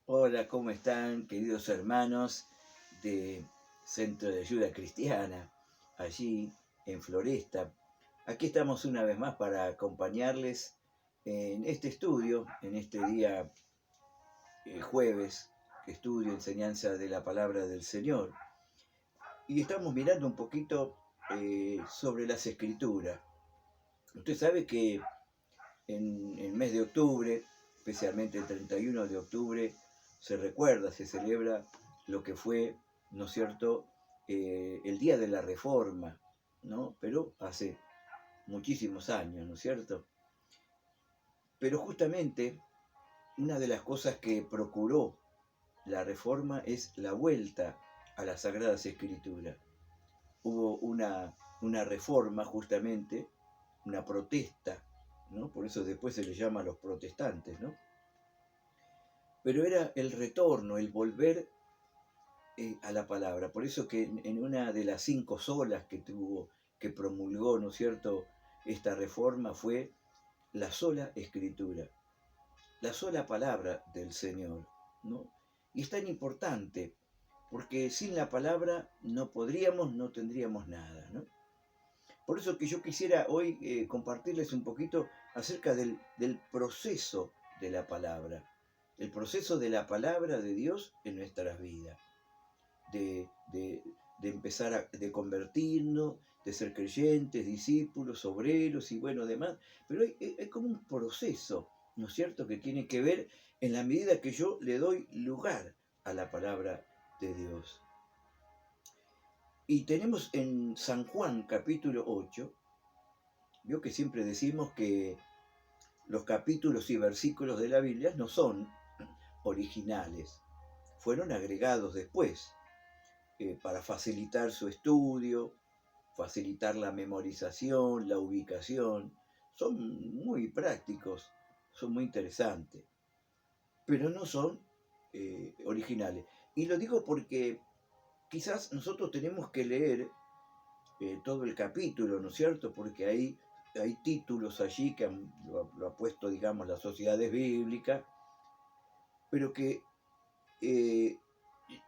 Hola, ¿cómo están, queridos hermanos de Centro de Ayuda Cristiana, allí en Floresta? Aquí estamos una vez más para acompañarles en este estudio, en este día jueves, que estudio enseñanza de la palabra del Señor. Y estamos mirando un poquito sobre las Escrituras. Usted sabe que en el mes de octubre, especialmente el 31 de octubre, se recuerda, se celebra lo que fue, ¿no es cierto?, el Día de la Reforma, ¿no? Pero hace muchísimos años, ¿no es cierto? Pero justamente una de las cosas que procuró la Reforma es la vuelta a las Sagradas Escrituras. Hubo una reforma justamente, una protesta, ¿no? Por eso después se les llama a los protestantes, ¿no? Pero era el retorno, el volver a la palabra. Por eso que en una de las 5 solas que promulgó, ¿no es cierto?, esta reforma fue la sola escritura, la sola palabra del Señor, ¿no? Y es tan importante, porque sin la palabra no podríamos, no tendríamos nada, ¿no? Por eso que yo quisiera hoy compartirles un poquito acerca del proceso de la palabra, el proceso de la palabra de Dios en nuestras vidas, de empezar de convertirnos, de ser creyentes, discípulos, obreros y bueno, demás. Pero hay como un proceso, ¿no es cierto?, que tiene que ver en la medida que yo le doy lugar a la palabra de Dios. Y tenemos en San Juan capítulo 8, vio que siempre decimos que los capítulos y versículos de la Biblia no son originales, fueron agregados después para facilitar su estudio, facilitar la memorización, la ubicación. Son muy prácticos, son muy interesantes, pero no son originales. Y lo digo porque quizás nosotros tenemos que leer todo el capítulo, ¿no es cierto? Porque hay títulos allí que lo ha puesto, digamos, las sociedades bíblicas, pero que,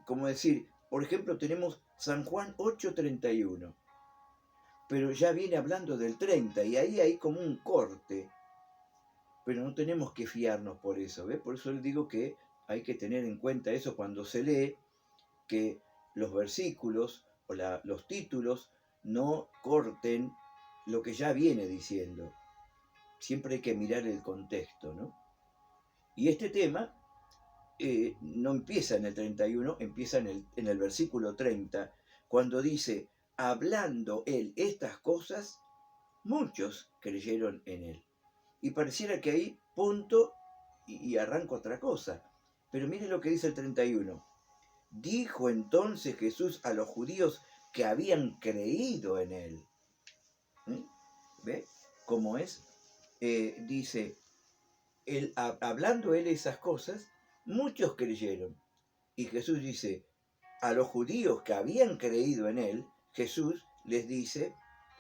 como decir, por ejemplo, tenemos San Juan 8:31, pero ya viene hablando del 30, y ahí hay como un corte, pero no tenemos que fiarnos por eso, ¿ves? Por eso les digo que hay que tener en cuenta eso cuando se lee, que los versículos o los títulos no corten lo que ya viene diciendo. Siempre hay que mirar el contexto, ¿no? Y este tema no empieza en el 31, empieza en el versículo 30, cuando dice, hablando él estas cosas, muchos creyeron en él. Y pareciera que ahí punto y arranca otra cosa. Pero mire lo que dice el 31. Dijo entonces Jesús a los judíos que habían creído en él. ¿Ve cómo es? Dice, hablando él esas cosas, muchos creyeron. Y Jesús dice, a los judíos que habían creído en él, Jesús les dice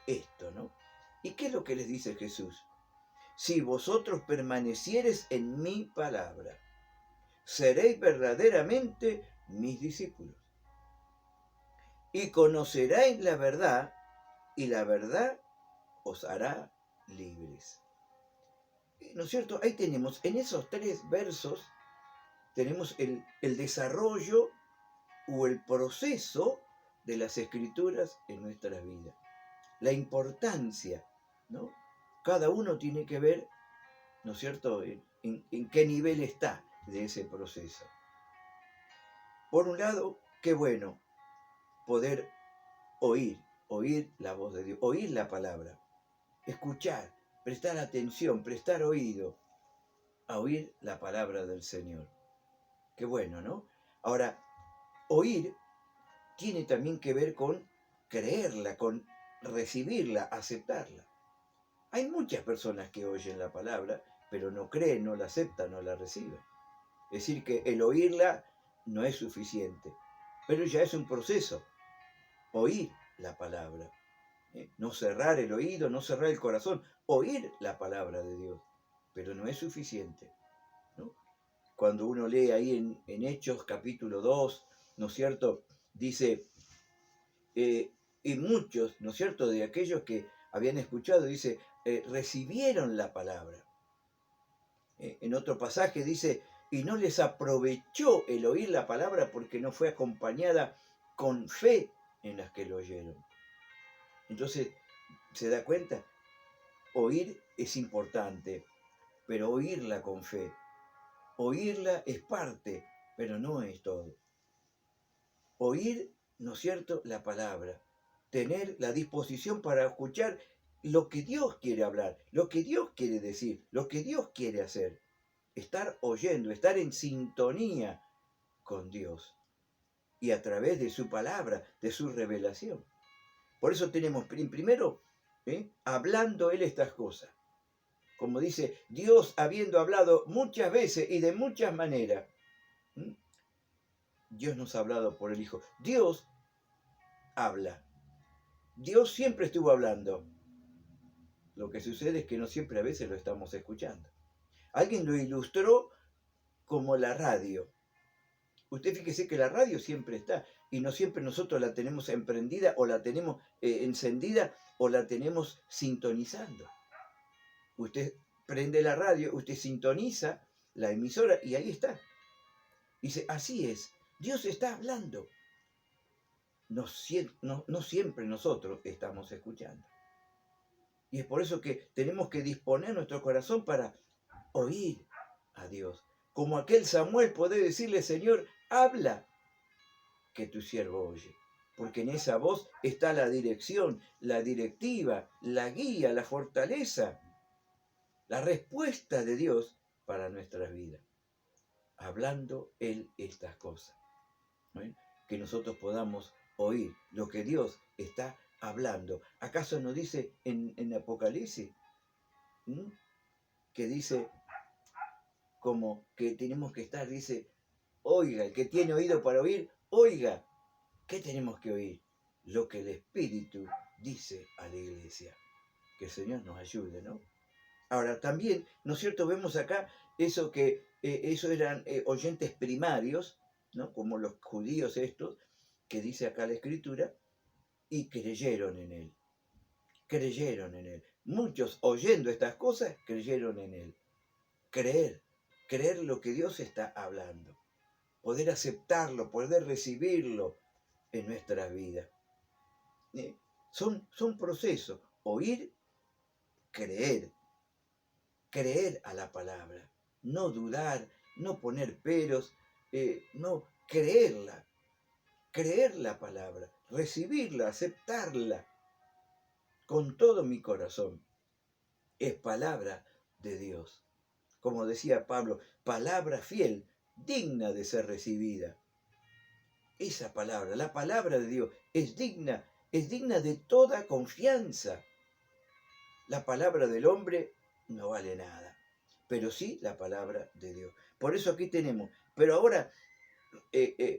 esto, ¿no? ¿Y qué es lo que les dice Jesús? Si vosotros permaneciereis en mi palabra, seréis verdaderamente mis discípulos. Y conoceréis la verdad, y la verdad os hará libres. ¿No es cierto? Ahí tenemos, en esos 3 versos, tenemos el desarrollo o el proceso de las escrituras en nuestras vidas. La importancia, ¿no? Cada uno tiene que ver, ¿no es cierto?, en qué nivel está de ese proceso. Por un lado, qué bueno poder oír la voz de Dios, oír la palabra, escuchar, prestar atención, prestar oído a oír la palabra del Señor. Qué bueno, ¿no? Ahora, oír tiene también que ver con creerla, con recibirla, aceptarla. Hay muchas personas que oyen la palabra, pero no creen, no la aceptan, no la reciben. Es decir, que el oírla no es suficiente, pero ya es un proceso. Oír la palabra. No cerrar el oído, no cerrar el corazón, oír la palabra de Dios, pero no es suficiente, ¿no? cuando uno lee ahí en Hechos capítulo 2, ¿no es cierto? Dice, y muchos, ¿no es cierto?, de aquellos que habían escuchado, dice, recibieron la palabra. En otro pasaje dice, y no les aprovechó el oír la palabra porque no fue acompañada con fe en las que lo oyeron. Entonces, ¿se da cuenta? Oír es importante, pero oírla con fe. Oírla es parte, pero no es todo. Oír, ¿no es cierto?, la palabra. Tener la disposición para escuchar lo que Dios quiere hablar, lo que Dios quiere decir, lo que Dios quiere hacer. Estar oyendo, estar en sintonía con Dios y a través de su palabra, de su revelación. Por eso tenemos primero, hablando Él estas cosas. Como dice, Dios habiendo hablado muchas veces y de muchas maneras. Dios nos ha hablado por el Hijo. Dios habla. Dios siempre estuvo hablando. Lo que sucede es que no siempre a veces lo estamos escuchando. Alguien lo ilustró como la radio. Usted fíjese que la radio siempre está y no siempre nosotros la tenemos emprendida o la tenemos encendida o la tenemos sintonizando. Usted prende la radio, usted sintoniza la emisora y ahí está. Dice, así es, Dios está hablando. No siempre nosotros estamos escuchando. Y es por eso que tenemos que disponer nuestro corazón para oír a Dios. Como aquel Samuel puede decirle, Señor, habla, que tu siervo oye. Porque en esa voz está la dirección, la directiva, la guía, la fortaleza, la respuesta de Dios para nuestras vidas. Hablando Él estas cosas. ¿No? Que nosotros podamos oír lo que Dios está hablando. ¿Acaso no dice en Apocalipsis? Que dice como que tenemos que estar, dice, oiga, el que tiene oído para oír, oiga. ¿Qué tenemos que oír? Lo que el Espíritu dice a la iglesia. Que el Señor nos ayude, ¿no? Ahora, también, ¿no es cierto? Vemos acá eso que esos eran oyentes primarios, ¿no? Como los judíos estos, que dice acá la Escritura, y creyeron en Él. Creyeron en Él. Muchos, oyendo estas cosas, creyeron en Él. Creer lo que Dios está hablando. Poder aceptarlo, poder recibirlo en nuestras vidas. Son procesos. Oír, creer a la palabra. No dudar, no poner peros, no creerla. Creer la palabra, recibirla, aceptarla con todo mi corazón. Es palabra de Dios. Como decía Pablo, palabra fiel, digna de ser recibida. Esa palabra, la palabra de Dios, es digna de toda confianza. La palabra del hombre no vale nada, pero sí la palabra de Dios. Por eso aquí tenemos, pero ahora,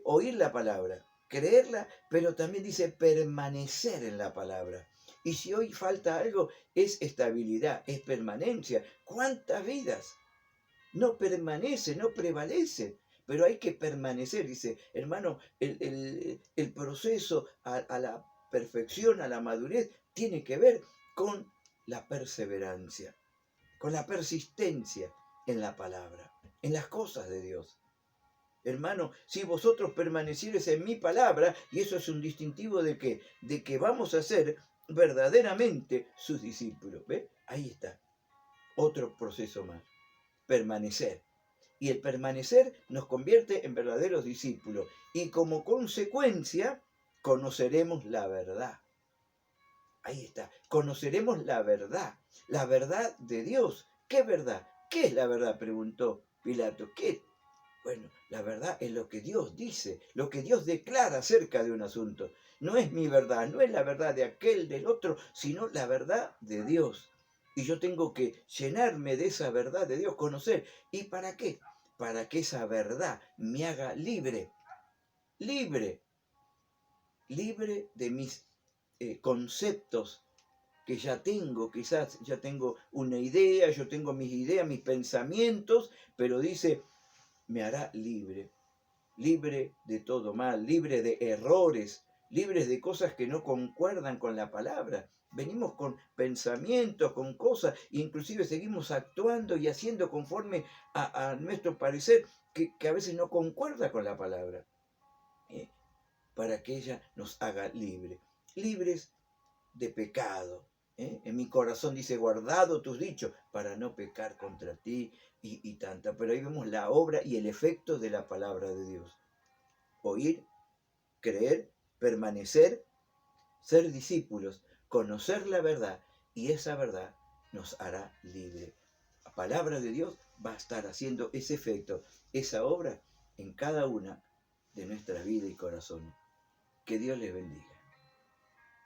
oír la palabra, creerla, pero también dice permanecer en la palabra. Y si hoy falta algo, es estabilidad, es permanencia. ¿Cuántas vidas no permanece, no prevalece? Pero hay que permanecer, dice, hermano, el proceso a la perfección, a la madurez, tiene que ver con la perseverancia, con la persistencia en la palabra, en las cosas de Dios. Hermano, si vosotros permaneciereis en mi palabra, y eso es un distintivo de que vamos a ser verdaderamente sus discípulos. ¿Ve? Ahí está. Otro proceso más. Permanecer. Y el permanecer nos convierte en verdaderos discípulos. Y como consecuencia, conoceremos la verdad. Ahí está. Conoceremos la verdad de Dios. ¿Qué verdad? ¿Qué es la verdad? Preguntó Pilato. ¿Qué? Bueno, la verdad es lo que Dios dice, lo que Dios declara acerca de un asunto. No es mi verdad, no es la verdad de aquel, del otro, sino la verdad de Dios. Y yo tengo que llenarme de esa verdad de Dios, conocer. ¿Y para qué? Para que esa verdad me haga libre. Libre de mis conceptos que ya tengo. Quizás ya tengo una idea, yo tengo mis ideas, mis pensamientos, pero dice, me hará libre, libre de todo mal, libre de errores, libres de cosas que no concuerdan con la palabra. Venimos con pensamientos, con cosas, inclusive seguimos actuando y haciendo conforme a nuestro parecer, que a veces no concuerda con la palabra, para que ella nos haga libres de pecado. En mi corazón dice, guardado tus dichos, para no pecar contra ti y tanta. Pero ahí vemos la obra y el efecto de la palabra de Dios. Oír, creer, permanecer, ser discípulos, conocer la verdad, y esa verdad nos hará libre. La palabra de Dios va a estar haciendo ese efecto, esa obra en cada una de nuestras vidas y corazones. Que Dios les bendiga.